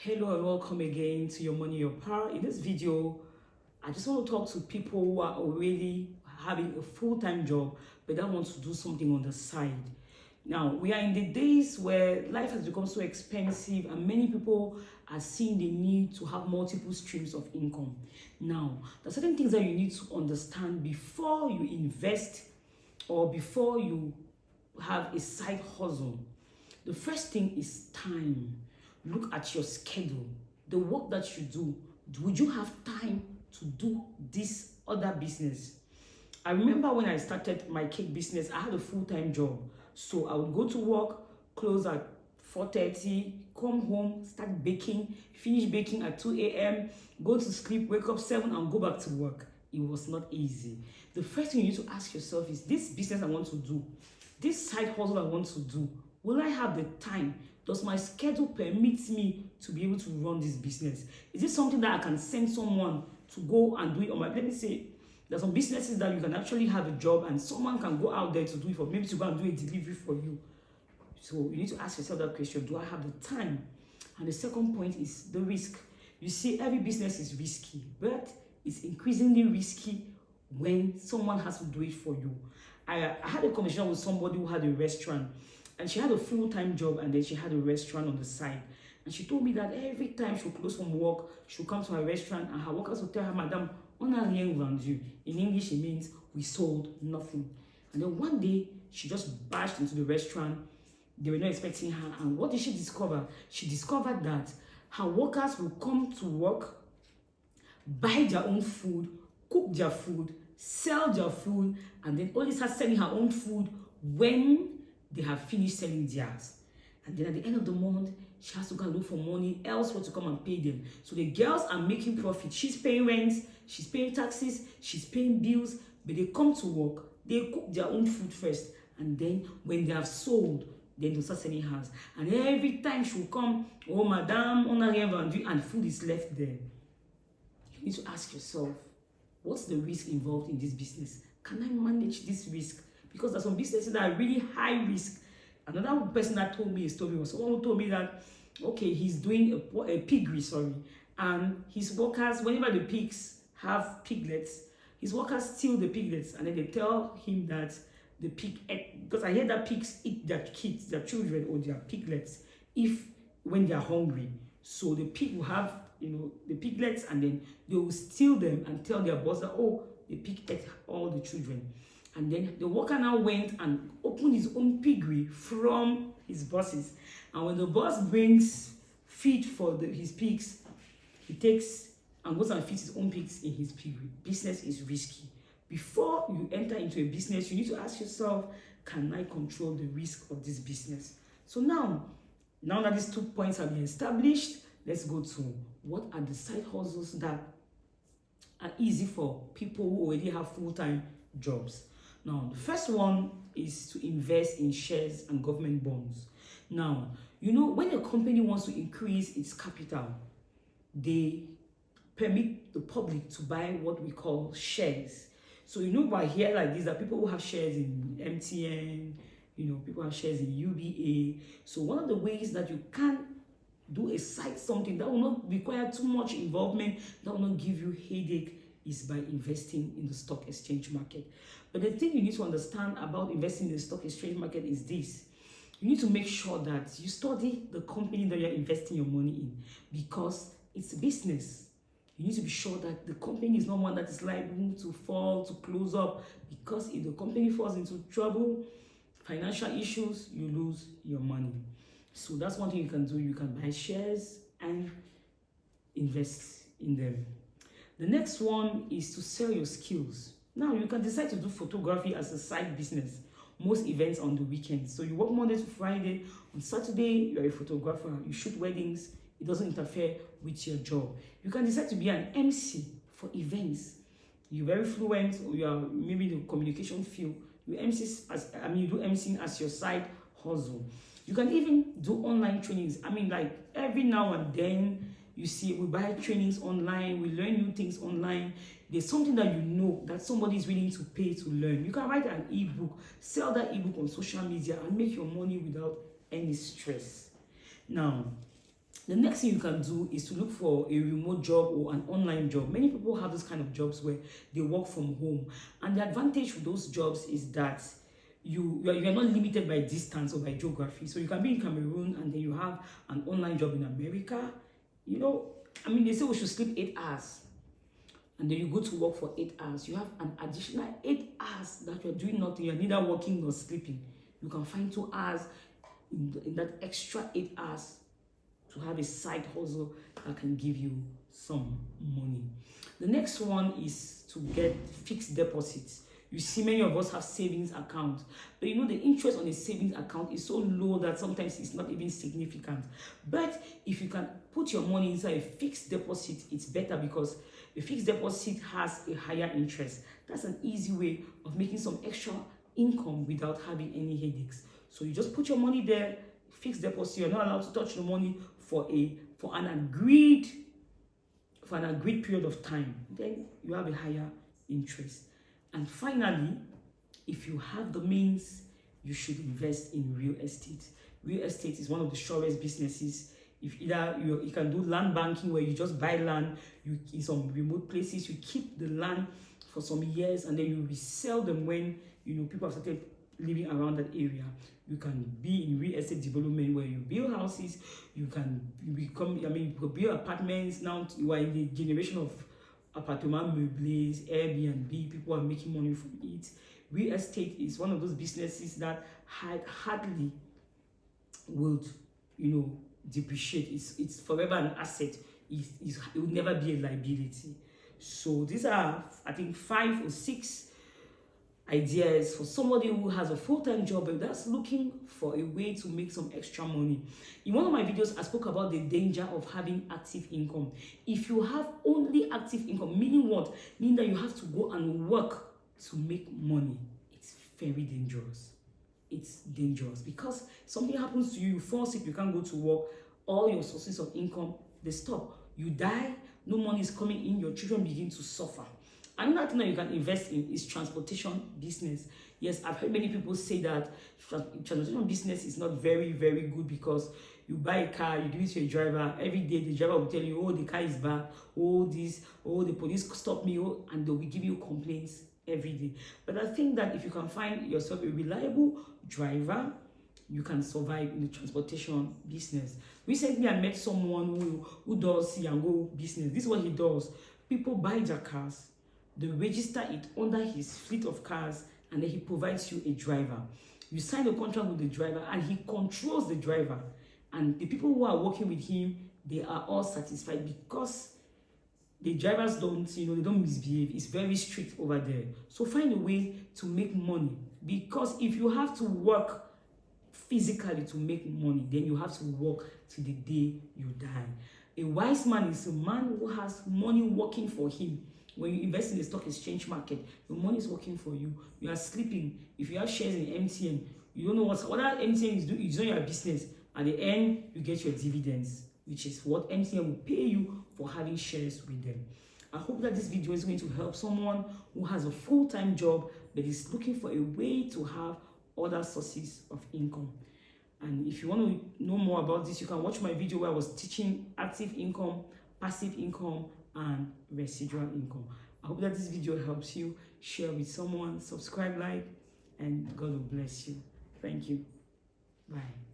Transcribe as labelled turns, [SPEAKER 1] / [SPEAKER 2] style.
[SPEAKER 1] Hello and welcome again to Your Money, Your Power. In this video, I just want to talk to people who are already having a full-time job but that want to do something on the side. Now, we are in the days where life has become so expensive and many people are seeing the need to have multiple streams of income. Now, there are certain things that you need to understand before you invest or before you have a side hustle. The first thing is time. Look at your schedule. The work that you do, would you have time to do this other business? I remember when I started my cake business, I had a full-time job. So I would go to work, close at 4:30, come home, start baking, finish baking at 2 a.m., go to sleep, wake up 7 and go back to work. It was not easy. The first thing you need to ask yourself is, this business I want to do, this side hustle I want to do, will I have the time? Does my schedule permit me to be able to run this business? Is this something that I can send someone to go and do it on my, let me say, there's some businesses that you can actually have a job and someone can go out there to do it for, maybe to go and do a delivery for you. So you need to ask yourself that question, do I have the time? And the second point is the risk. You see, every business is risky, but it's increasingly risky when someone has to do it for you. I had a conversation with somebody who had a restaurant, and she had a full-time job and then she had a restaurant on the side. And she told me that every time she would close from work, she would come to her restaurant and her workers would tell her, Madam, on a rien vendu. In English, it means we sold nothing. And then one day, she just bashed into the restaurant. They were not expecting her. And what did she discover? She discovered that her workers will come to work, buy their own food, cook their food, sell their food, and then only start selling her own food when they have finished selling theirs. And then at the end of the month, she has to go and look for money elsewhere to come and pay them. So the girls are making profit. She's paying rent, she's paying taxes, she's paying bills, but they come to work, they cook their own food first, and then when they have sold, then they'll start selling hers. And every time she will come, oh madam, on a rien vendu, and food is left there. You need to ask yourself, what's the risk involved in this business? Can I manage this risk? Because there's some businesses that are really high risk. Another person that told me a story was someone who told me that, okay, he's doing a piggery, and his workers, whenever the pigs have piglets, his workers steal the piglets, and then they tell him that the pig ate, because I hear that pigs eat their kids, their children, or their piglets, when they are hungry. So the pig will have, the piglets, and then they will steal them and tell their boss that, oh, the pig ate all the children. And then the worker now went and opened his own piggery from his bosses. And when the boss brings feed for his pigs, he takes and goes and feeds his own pigs in his piggery. Business is risky. Before you enter into a business, you need to ask yourself, can I control the risk of this business? So now that these 2 points have been established, let's go to what are the side hustles that are easy for people who already have full-time jobs. Now, the first one is to invest in shares and government bonds. Now, when a company wants to increase its capital, they permit the public to buy what we call shares. So, by here like this, there are people who have shares in MTN, people have shares in UBA. So one of the ways that you can do a side something that will not require too much involvement, that will not give you headache, is by investing in the stock exchange market. But the thing you need to understand about investing in the stock exchange market is this. You need to make sure that you study the company that you're investing your money in, because it's a business. You need to be sure that the company is not one that is liable to fall, to close up, because if the company falls into trouble, financial issues, you lose your money. So that's one thing you can do. You can buy shares and invest in them. The next one is to sell your skills. Now, you can decide to do photography as a side business. Most events on the weekends. So you work Monday to Friday. On Saturday, you're a photographer. You shoot weddings. It doesn't interfere with your job. You can decide to be an MC for events. You're very fluent, or you are maybe in the communication field. You do MCing as your side hustle. You can even do online trainings. Like every now and then, you see, we buy trainings online, we learn new things online. There's something that that somebody is willing to pay to learn. You can write an ebook, sell that ebook on social media, and make your money without any stress. Now, The next thing you can do is to look for a remote job or an online job. Many people have this kind of jobs where they work from home, and the advantage with those jobs is that you're not limited by distance or by geography. So you can be in Cameroon and then you have an online job in America. You know, I mean, they say we should sleep 8 hours, and then you go to work for 8 hours. You have an additional 8 hours that you're doing nothing. You're neither working nor sleeping. You can find 2 hours in that extra 8 hours to have a side hustle that can give you some money. The next one is to get fixed deposits. You see, many of us have savings accounts, but you know the interest on a savings account is so low that sometimes it's not even significant. But if you can put your money inside a fixed deposit, it's better because a fixed deposit has a higher interest. That's an easy way of making some extra income without having any headaches. So you just put your money there, fixed deposit. You're not allowed to touch the money for an agreed period of time. Then you have a higher interest. And finally, if you have the means, you should invest in real estate. Real estate is one of the surest businesses. If either you can do land banking, where you just buy land, you in some remote places, you keep the land for some years and then you resell them when people have started living around that area. You can be in real estate development where you build houses, you can build apartments. Now you are in the generation of apartment meublés, Airbnb, people are making money from it. Real estate is one of those businesses that hardly would, depreciate. It's forever an asset. It will never be a liability. So these are, I think, 5 or 6 ideas for somebody who has a full-time job but that's looking for a way to make some extra money. In one of my videos, I spoke about the danger of having active income. If you have only active income, meaning what? Meaning that you have to go and work to make money. It's very dangerous. It's dangerous because something happens to you, you fall sick, you can't go to work, all your sources of income, they stop. You die, no money is coming in, your children begin to suffer. Another thing that you can invest in is transportation business. Yes, I've heard many people say that transportation business is not very, very good because you buy a car, you give it to a driver, every day the driver will tell you, oh, the car is bad, oh, this, oh, the police stopped me, oh, and they will give you complaints every day. But I think that if you can find yourself a reliable driver, you can survive in the transportation business. Recently, I met someone who does see and go business. This is what he does. People buy their cars, they register it under his fleet of cars, and then he provides you a driver. You sign a contract with the driver, and he controls the driver. And the people who are working with him, they are all satisfied because the drivers don't, they don't misbehave. It's very strict over there. So find a way to make money, because if you have to work physically to make money, then you have to work till the day you die. A wise man is a man who has money working for him. When you invest in the stock exchange market, your money is working for you. You are sleeping. If you have shares in MTN, you don't know what that MTN is doing. It's not your business. At the end, you get your dividends, which is what MTN will pay you for having shares with them. I hope that this video is going to help someone who has a full-time job but is looking for a way to have other sources of income. And if you want to know more about this, you can watch my video where I was teaching active income, passive income, and residual income. I hope that this video helps you. Share with someone, subscribe, like, and God will bless you. Thank you. Bye.